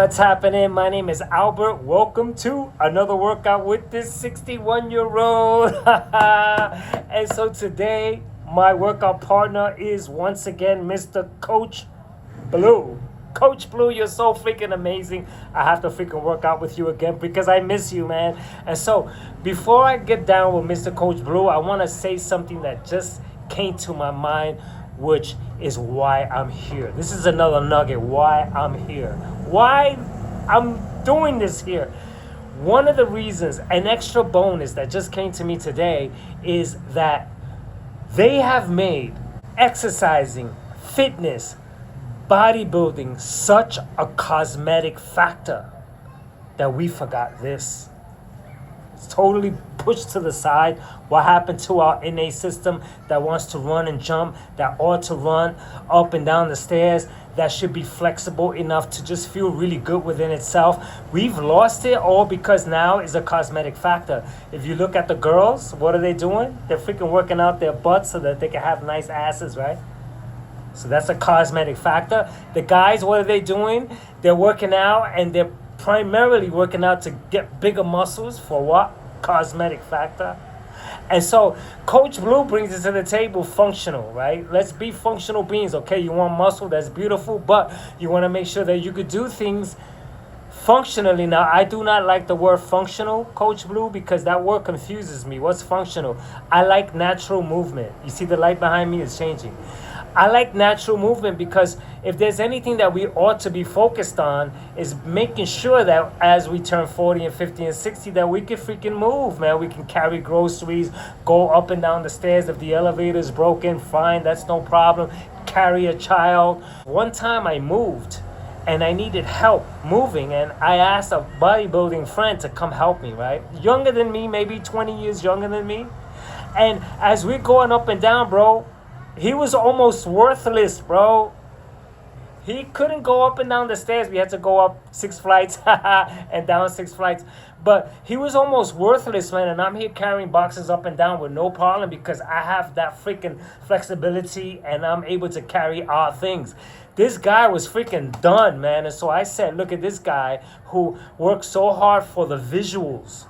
What's happening? My name is Albert. Welcome to another workout with this 61-year-old. And so today, my workout partner is once again Mr. Coach Blue. Coach Blue, you're so freaking amazing. I have to freaking work out with you again because I miss you, man. And so, before I get down with Mr. Coach Blue, I want to say something that just came to my mind, which is why I'm here. This is another nugget, why I'm here. Why I'm doing this here. One of the reasons, an extra bonus that just came to me today, is that they have made exercising, fitness, bodybuilding such a cosmetic factor that we forgot this. It's totally pushed to the side. What happened to our innate system that wants to run and jump, that ought to run up and down the stairs, that should be flexible enough to just feel really good within itself? We've lost it all because now is a cosmetic factor. If you look at the girls, what are they doing? They're freaking working out their butts so that they can have nice asses, right? So that's a cosmetic factor. The guys, what are they doing? They're working out, and they're primarily working out to get bigger muscles for what? Cosmetic factor. And so Coach Blue brings it to the table, functional, right? Let's be functional beings, okay? You want muscle, that's beautiful, but you want to make sure that you could do things functionally. Now, I do not like the word functional, Coach Blue, because that word confuses me. What's functional? I like natural movement. You see the light behind me is changing. I like natural movement because if there's anything that we ought to be focused on is making sure that as we turn 40 and 50 and 60 that we can freaking move, man. We can carry groceries, go up and down the stairs. If the elevator is broken, fine, that's no problem. Carry a child. One time I moved and I needed help moving, and I asked a bodybuilding friend to come help me, right? Younger than me, maybe 20 years younger than me. And as we're going up and down, bro, he was almost worthless, bro. He couldn't go up and down the stairs. We had to go up 6 flights and down 6 flights. But he was almost worthless, man. And I'm here carrying boxes up and down with no problem because I have that freaking flexibility and I'm able to carry odd things. This guy was freaking done, man. And so I said, look at this guy who worked so hard for the visuals.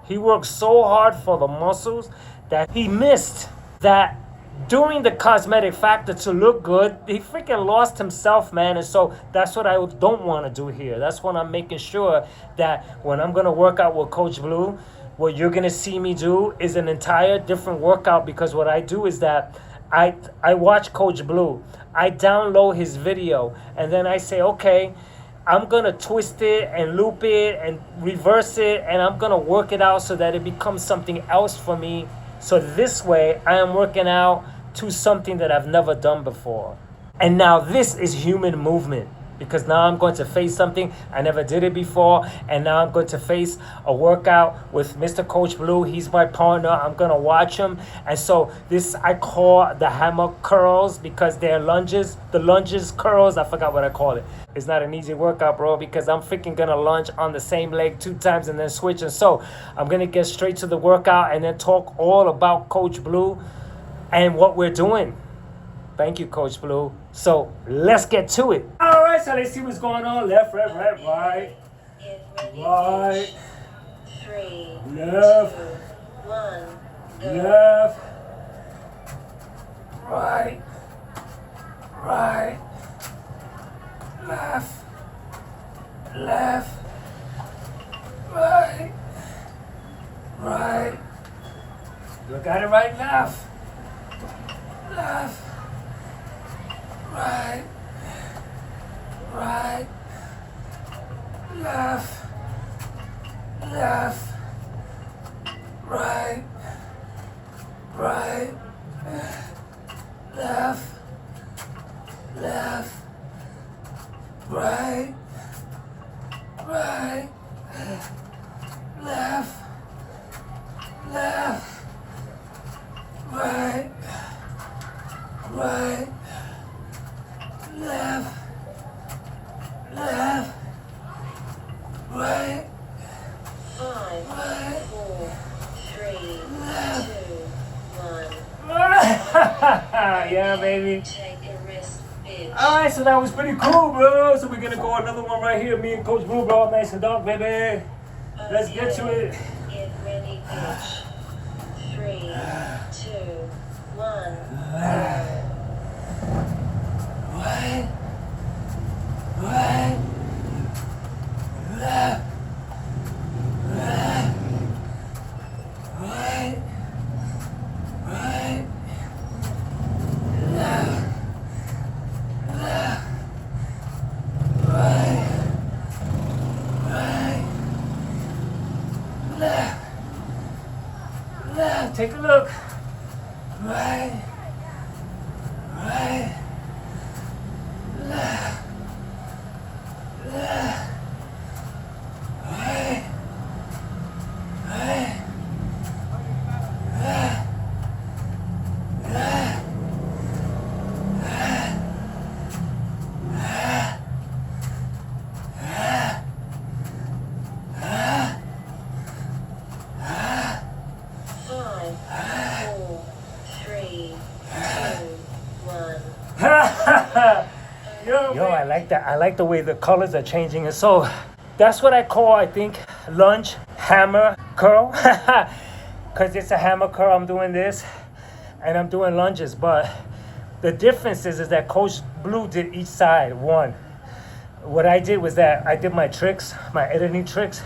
He worked so hard for the muscles that he missed that. During the cosmetic factor to look good, he freaking lost himself, man. And so that's what I don't want to do here. That's what I'm making sure that when I'm going to work out with Coach Blue, what you're going to see me do is an entire different workout, because what I do is that I watch Coach Blue. I download his video and then I say, okay, I'm going to twist it and loop it and reverse it, and I'm going to work it out so that it becomes something else for me. So this way, I am working out to something that I've never done before. And now this is human movement, because now I'm going to face something I never did it before. And now I'm going to face a workout with Mr. Coach Blue. He's my partner. I'm going to watch him. And so this I call the hammer curls, because they're lunges. The lunges curls, I forgot what I call it. It's not an easy workout, bro, because I'm freaking going to lunge on the same leg 2 times and then switch. And so I'm going to get straight to the workout and then talk all about Coach Blue and what we're doing. Thank you, Coach Blue. So let's get to it. All right, so let's see what's going on. Left, right, right, right. 3, left, 2, 1, go. Left, right, right, left, left, right, right. Look at it, right, left, left. Right, right, left, left, right, right, left, left, right, right, left, left, right, right. Left, left, right, 5, right, 4, 3, left. 2, 1. Yeah, baby. Take a rest, bitch. Alright, so that was pretty cool, bro. So we're gonna go another one right here. Me and Coach Blue, bro. Nice and dark, baby. Let's get to it. Get ready, pitch. 3, 2, 1, go. What? What? What? Take a look. Right. Right. Yo, I like that. I like the way the colors are changing. And so that's what I call, I think, lunge, hammer, curl. Because it's a hammer curl, I'm doing this. And I'm doing lunges. But the difference is that Coach Blue did each side, one. What I did was that I did my tricks, my editing tricks.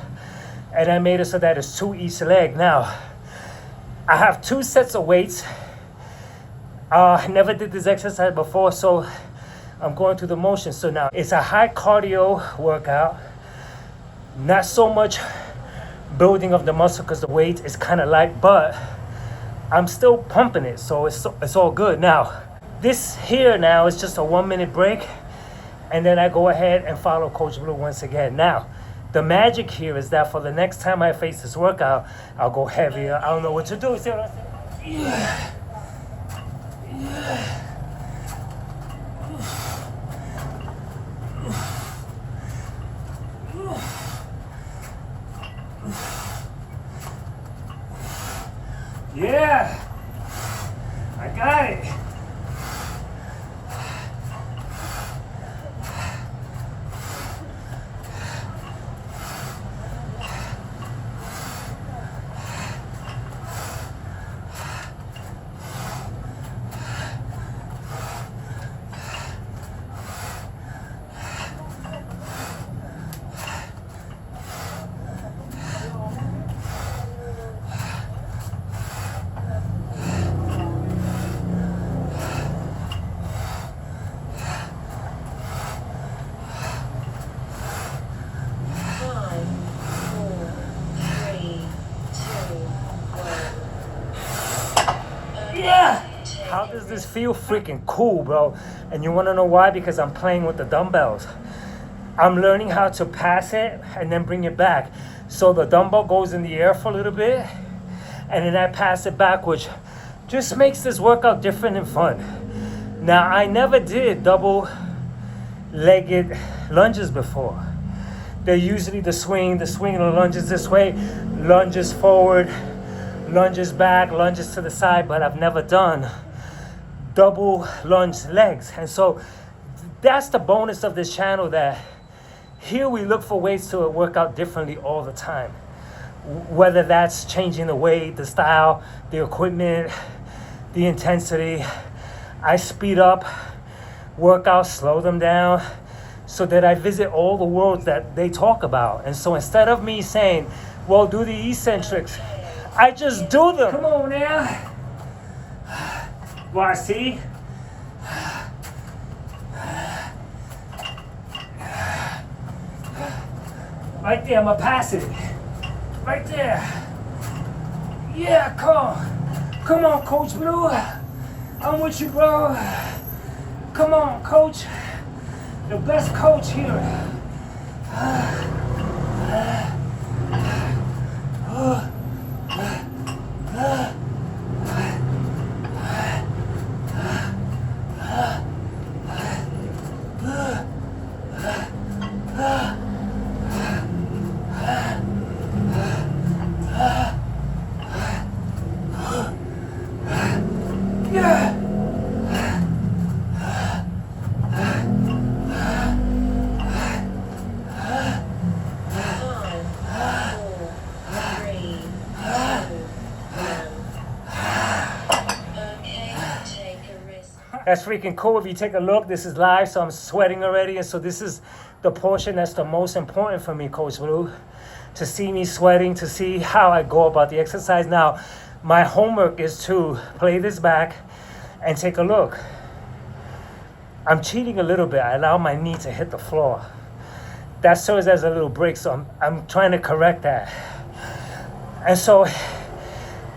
And I made it so that it's 2 each leg. Now, I have 2 sets of weights. I never did this exercise before, so I'm going through the motions. So now it's a high cardio workout, not so much building of the muscle because the weight is kind of light, but I'm still pumping it, so it's all good. Now this here now is just a 1-minute break, and then I go ahead and follow Coach Blue once again. Now the magic here is that for the next time I face this workout, I'll go heavier. I don't know what to do. See what I'm saying? Yeah. Yeah, I got it. Yeah! How does this feel? Freaking cool, bro. And you want to know why? Because I'm playing with the dumbbells. I'm learning how to pass it and then bring it back. So the dumbbell goes in the air for a little bit, and then I pass it back, which just makes this workout different and fun. Now, I never did double-legged lunges before. They're usually the swing of the lunges this way, lunges forward, lunges back, lunges to the side, but I've never done double lunge legs. And so that's the bonus of this channel, that here we look for ways to work out differently all the time. Whether that's changing the weight, the style, the equipment, the intensity. I speed up workouts, slow them down, so that I visit all the worlds that they talk about. And so instead of me saying, well, do the eccentrics, I just do them. Come on now. Well, see? Right there, I'm gonna pass it. Right there. Yeah, come on. Come on, Coach Blue. I'm with you, bro. Come on, Coach. The best coach here. That's freaking cool. If you take a look, this is live, so I'm sweating already. And so this is the portion that's the most important for me, Coach Blue. To see me sweating, to see how I go about the exercise. Now, my homework is to play this back and take a look. I'm cheating a little bit. I allow my knee to hit the floor. That serves as a little break, so I'm trying to correct that. And so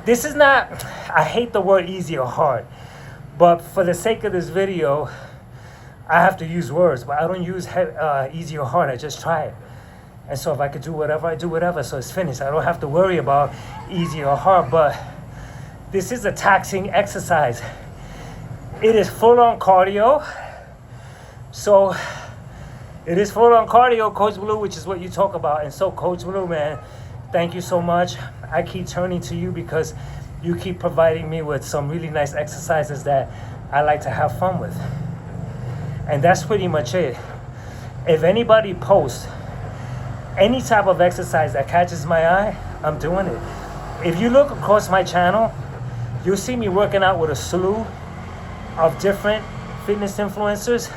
this is not, I hate the word easy or hard, but for the sake of this video, I have to use words, but I don't use easy or hard. I just try it. And so if I could do whatever, I do whatever, so it's finished. I don't have to worry about easy or hard, but this is a taxing exercise. It is full-on cardio. So it is full-on cardio, Coach Blue, which is what you talk about. And so, Coach Blue, man, thank you so much. I keep turning to you because you keep providing me with some really nice exercises that I like to have fun with. And that's pretty much it. If anybody posts any type of exercise that catches my eye, I'm doing it. If you look across my channel, you'll see me working out with a slew of different fitness influencers.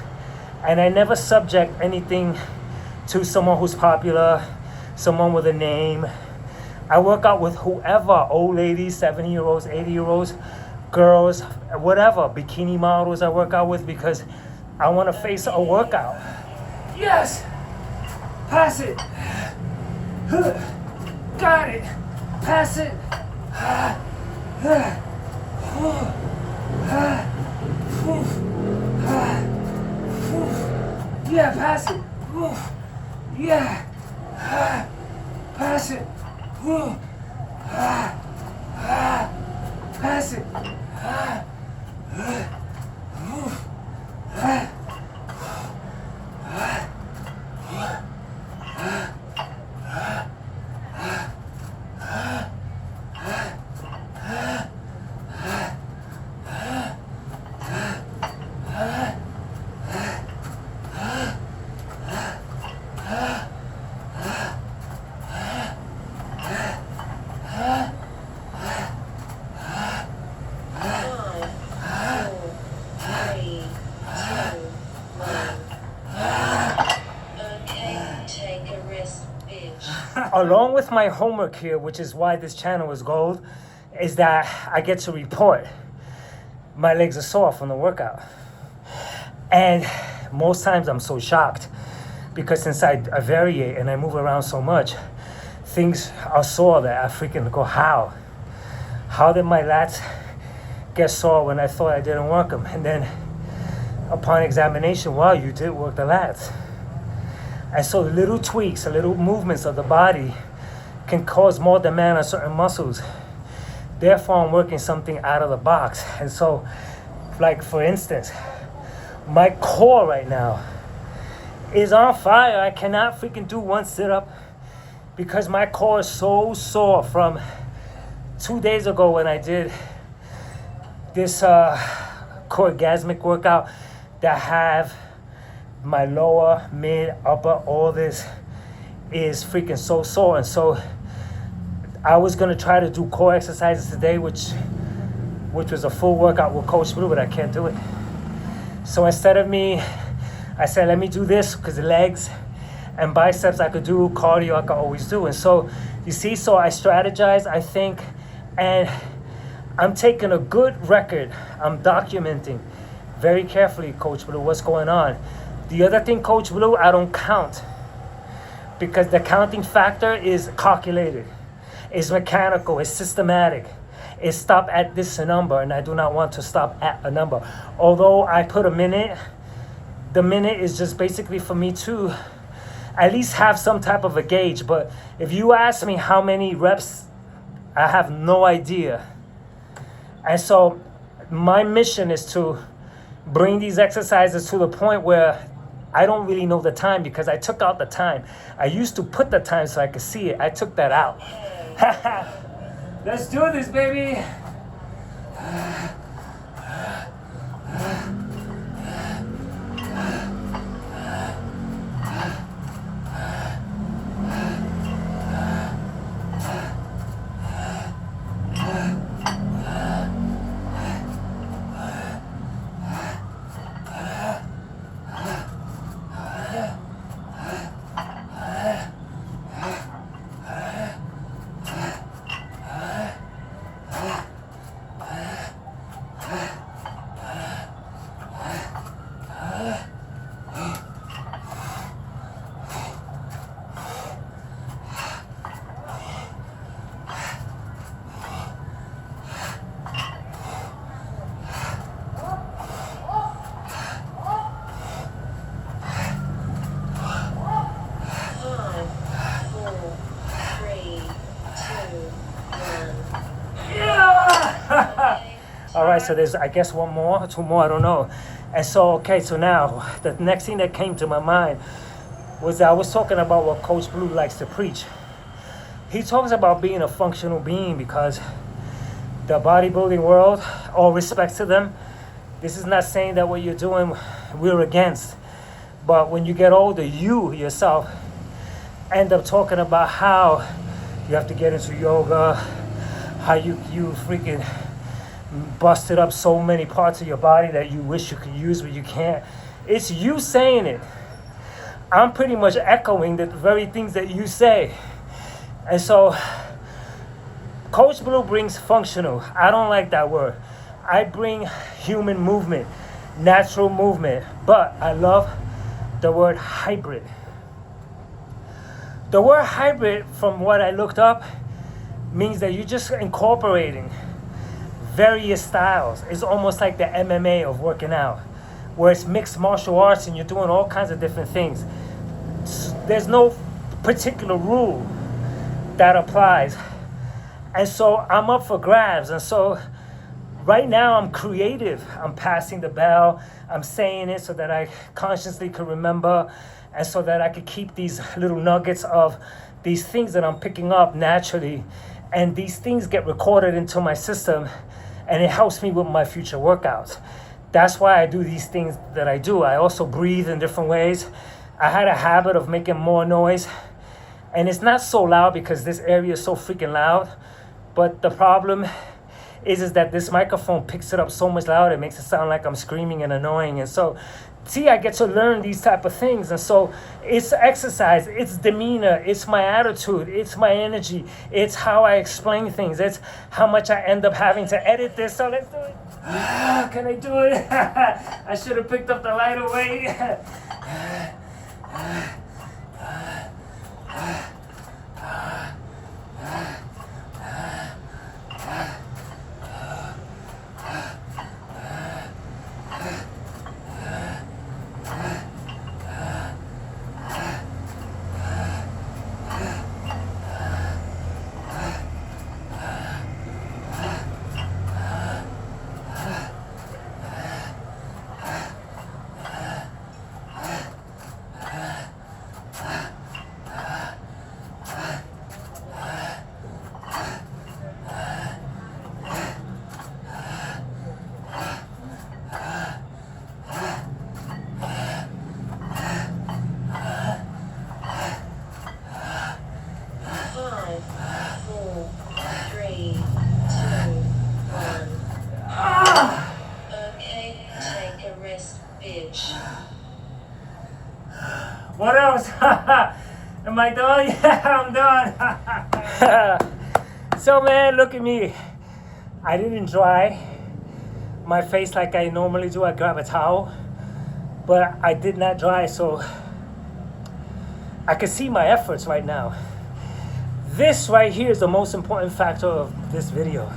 And I never subject anything to someone who's popular, someone with a name. I work out with whoever, old ladies, 70-year-olds, 80-year-olds, girls, whatever, bikini models I work out with because I want to face a workout. Yes! Pass it! Got it! Pass it! Yeah, pass it. Yeah. Pass it. Pass it. Along with my homework here, which is why this channel is gold, is that I get to report my legs are sore from the workout. And most times I'm so shocked because since I variate and I move around so much, things are sore that I freaking go, how? How did my lats get sore when I thought I didn't work them? And then upon examination, wow, you did work the lats. And so little tweaks, little movements of the body can cause more demand on certain muscles. Therefore, I'm working something out of the box. And so, like for instance, my core right now is on fire. I cannot freaking do one sit-up because my core is so sore from 2 days ago when I did this core-gasmic workout that have my lower, mid, upper, all this is freaking so sore. And so I was gonna try to do core exercises today, which was a full workout with Coach Blue, but I can't do it. So instead of I said, let me do this because the legs and biceps I could do, cardio I could always do. And so you see, so I strategize, I think, and I'm taking a good record. I'm documenting very carefully, Coach Blue, what's going on. The other thing, Coach Blue, I don't count because the counting factor is calculated. It's mechanical, it's systematic. It's stop at this number, and I do not want to stop at a number. Although I put a minute, the minute is just basically for me to at least have some type of a gauge. But if you ask me how many reps, I have no idea. And so my mission is to bring these exercises to the point where I don't really know the time because I took out the time. I used to put the time so I could see it. I took that out. Let's do this, baby. All right, so there's, I guess, one more, two more, I don't know. And so, okay, so now the next thing that came to my mind was I was talking about what Coach Blue likes to preach. He talks about being a functional being because the bodybuilding world, all respect to them, this is not saying that what you're doing we're against. But when you get older, you yourself end up talking about how you have to get into yoga, how you freaking busted up so many parts of your body that you wish you could use but you can't. It's you saying it. I'm pretty much echoing the very things that you say. And so Coach Blue brings functional. I don't like that word. I bring human movement, natural movement, but I love the word hybrid. The word hybrid, from what I looked up, means that you're just incorporating various styles. It's almost like the MMA of working out, where it's mixed martial arts and you're doing all kinds of different things. There's no particular rule that applies. And so I'm up for grabs. And so right now I'm creative. I'm passing the bell. I'm saying it so that I consciously could remember and so that I could keep these little nuggets of these things that I'm picking up naturally. And these things get recorded into my system and it helps me with my future workouts. That's why I do these things that I do. I also breathe in different ways. I had a habit of making more noise. And it's not so loud because this area is so freaking loud. But the problem is that this microphone picks it up so much louder. It makes it sound like I'm screaming and annoying. And so, see, I get to learn these type of things. And so it's exercise, it's demeanor, it's my attitude, it's my energy, it's how I explain things, it's how much I end up having to edit this. So let's do it. Can I do it? I should have picked up the light away. What else? Am I done? Yeah, I'm done. So, man, look at me. I didn't dry my face like I normally do. I grab a towel, but I did not dry, so I can see my efforts right now. This right here is the most important factor of this video.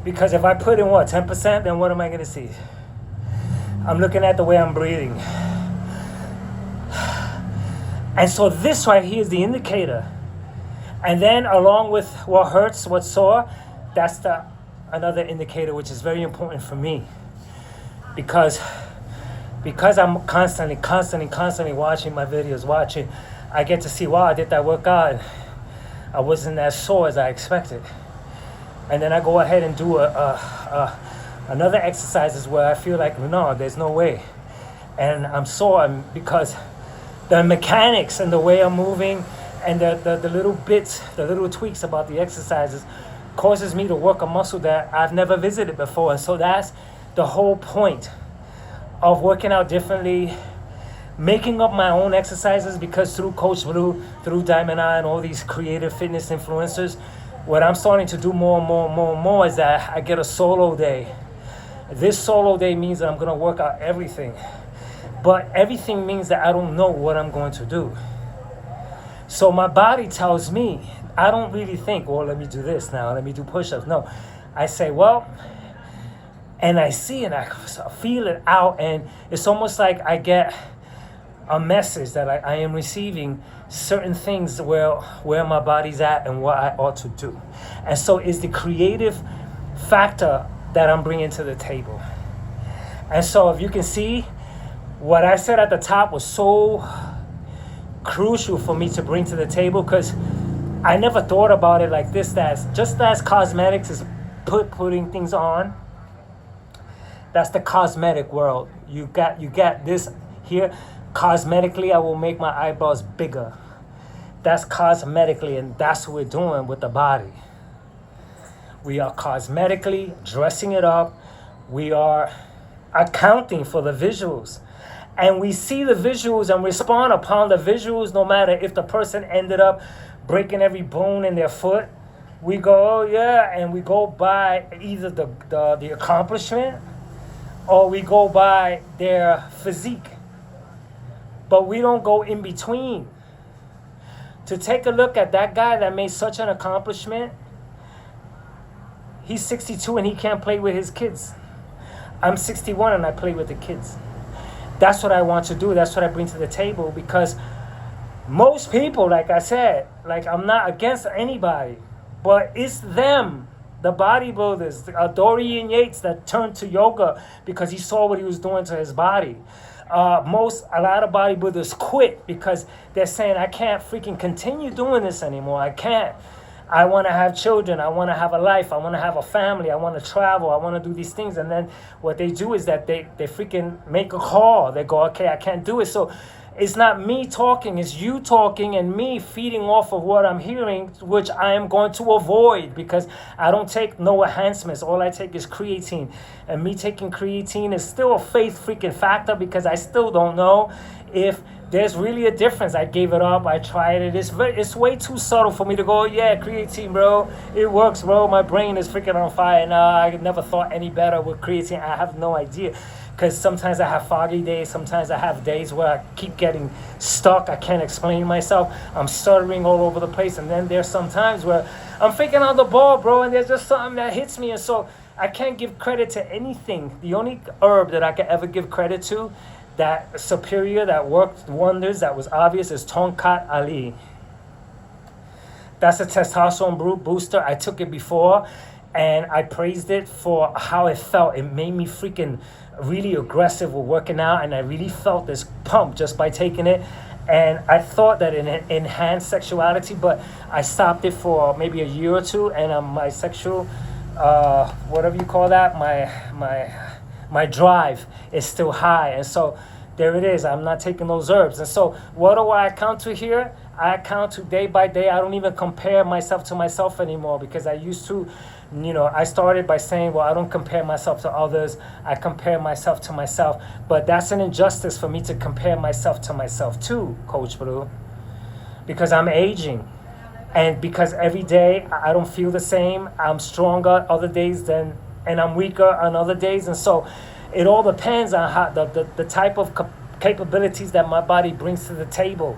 Because if I put in 10%, then what am I gonna see? I'm looking at the way I'm breathing. And so this right here is the indicator. And then along with what hurts, what's sore, that's another indicator which is very important for me. Because I'm constantly watching my videos, I get to see, wow, I did that workout. I wasn't as sore as I expected. And then I go ahead and do another exercises where I feel like, no, there's no way. And I'm sore because the mechanics and the way I'm moving and the little bits, the little tweaks about the exercises causes me to work a muscle that I've never visited before. And so that's the whole point of working out differently, making up my own exercises, because through Coach Blue, through Diamond Eye and all these creative fitness influencers, what I'm starting to do more and more is that I get a solo day. This solo day means that I'm going to work out everything. But everything means that I don't know what I'm going to do. So my body tells me, I don't really think, well, let me do this now, let me do push-ups. No, I say, well, and I see it, I feel it out, and it's almost like I get a message that I am receiving certain things where my body's at and what I ought to do. And so it's the creative factor that I'm bringing to the table. And so if you can see, what I said at the top was so crucial for me to bring to the table, because I never thought about it like this, that just as cosmetics is putting things on, that's the cosmetic world. You got this here. Cosmetically, I will make my eyebrows bigger. That's cosmetically, and that's what we're doing with the body. We are cosmetically dressing it up. We are accounting for the visuals. And we see the visuals and respond upon the visuals, no matter if the person ended up breaking every bone in their foot. We go, oh yeah, and we go by either the accomplishment, or we go by their physique. But we don't go in between. To take a look at that guy that made such an accomplishment, he's 62 and he can't play with his kids. I'm 61 and I play with the kids. That's what I want to do. That's what I bring to the table, because most people, like I said, like, I'm not against anybody, but it's them, the bodybuilders, Dorian Yates, that turned to yoga because he saw what he was doing to his body. A lot of bodybuilders quit because they're saying, I can't freaking continue doing this anymore. I can't. I want to have children. I want to have a life. I want to have a family. I want to travel. I want to do these things. And then what they do is that they freaking make a call. They go, okay, I can't do it. So it's not me talking. It's you talking and me feeding off of what I'm hearing, which I am going to avoid, because I don't take no enhancements. All I take is creatine. And me taking creatine is still a faith freaking factor, because I still don't know if there's really a difference. I gave it up. I tried it. It's way too subtle for me to go, yeah, creatine, bro. It works, bro. My brain is freaking on fire. Nah, I never thought any better with creatine. I have no idea. Because sometimes I have foggy days. Sometimes I have days where I keep getting stuck. I can't explain myself. I'm stuttering all over the place. And then there's some times where I'm freaking on the ball, bro, and there's just something that hits me. And so I can't give credit to anything. The only herb that I can ever give credit to, that superior, that worked wonders, that was obvious, is Tonkat Ali. That's a testosterone booster. I took it before, and I praised it for how it felt. It made me freaking really aggressive with working out, and I really felt this pump just by taking it. And I thought that it enhanced sexuality, but I stopped it for maybe a year or two, and my sexual, whatever you call that, my drive is still high. And so there it is. I'm not taking those herbs. And so what do I account to here? I account to day by day. I don't even compare myself to myself anymore, because I used to, I started by saying, well, I don't compare myself to others. I compare myself to myself. But that's an injustice for me to compare myself to myself too, Coach Blue, because I'm aging. And because every day I don't feel the same. I'm stronger other days and I'm weaker on other days. And so it all depends on how the type of capabilities that my body brings to the table.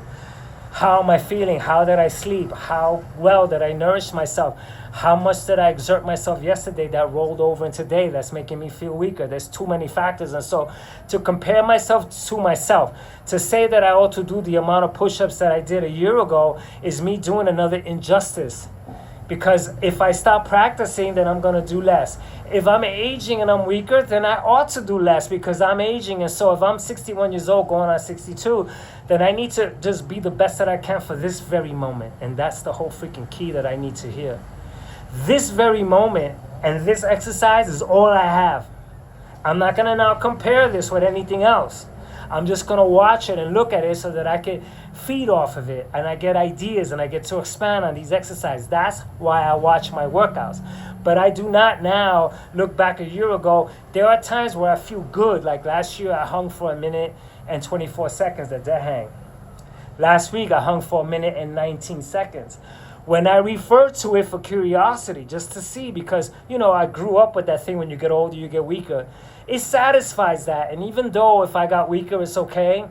How am I feeling? How did I sleep? How well did I nourish myself? How much did I exert myself yesterday that rolled over in today that's making me feel weaker? There's too many factors. And so to compare myself to myself, to say that I ought to do the amount of push-ups that I did a year ago, is me doing another injustice. Because if I stop practicing, then I'm going to do less. If I'm aging and I'm weaker, then I ought to do less because I'm aging. And so if I'm 61 years old going on 62, then I need to just be the best that I can for this very moment. And that's the whole freaking key that I need to hear. This very moment and this exercise is all I have. I'm not going to now compare this with anything else. I'm just going to watch it and look at it so that I can feed off of it and I get ideas and I get to expand on these exercises. That's why I watch my workouts. But I do not now look back a year ago. There are times where I feel good. Like last year, I hung for 1 minute and 24 seconds at dead hang. Last week, I hung for 1 minute and 19 seconds. When I refer to it for curiosity, just to see, because, I grew up with that thing, when you get older, you get weaker. It satisfies that. And even though if I got weaker, it's okay,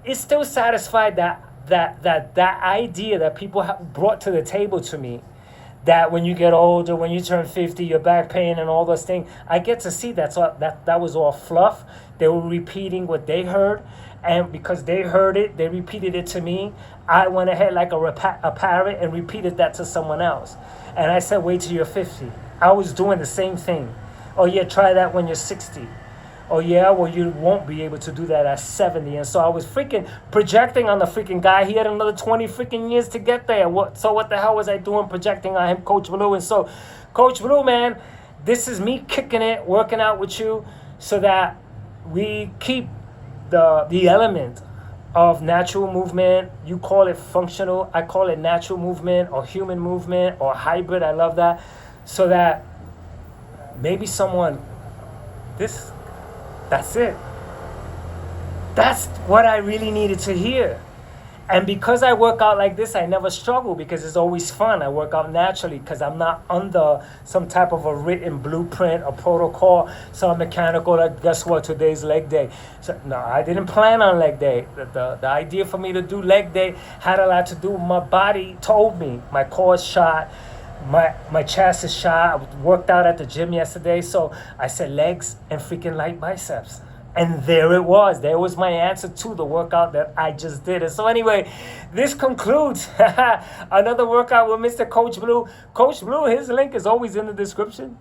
it's still satisfied that idea that people have brought to the table to me, that when you get older, when you turn 50, your back pain and all those things, I get to see that was all fluff. They were repeating what they heard. And because they heard it, they repeated it to me. I went ahead like a parrot and repeated that to someone else. And I said, wait till you're 50. I was doing the same thing. Oh yeah, try that when you're 60. Oh yeah, well you won't be able to do that at 70. And so I was freaking projecting on the freaking guy. He had another 20 freaking years to get there. What the hell was I doing projecting on him, Coach Blue? And so, Coach Blue, man, this is me kicking it, working out with you, so that we keep the element of natural movement. You call it functional, I call it natural movement or human movement or hybrid. I love that. So that maybe someone, that's it. That's what I really needed to hear. And because I work out like this, I never struggle because it's always fun. I work out naturally because I'm not under some type of a written blueprint or protocol. So I'm mechanical. Like, guess what? Today's leg day. So no, I didn't plan on leg day. The idea for me to do leg day had a lot to do with my body told me. My core is shot. My chest is shot. I worked out at the gym yesterday. So I said legs and freaking light biceps. And there it was. There was my answer to the workout that I just did. And so anyway, this concludes another workout with Mr. Coach Blue. Coach Blue, his link is always in the description.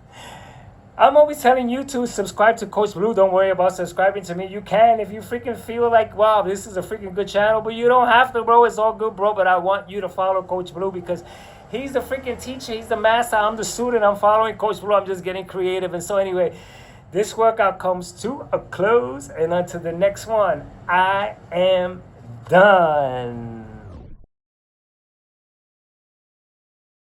I'm always telling you to subscribe to Coach Blue. Don't worry about subscribing to me. You can if you freaking feel like, wow, this is a freaking good channel. But you don't have to, bro. It's all good, bro. But I want you to follow Coach Blue because he's the freaking teacher. He's the master. I'm the student. I'm following Coach Blue. I'm just getting creative. And so anyway, this workout comes to a close, and until the next one, I am done.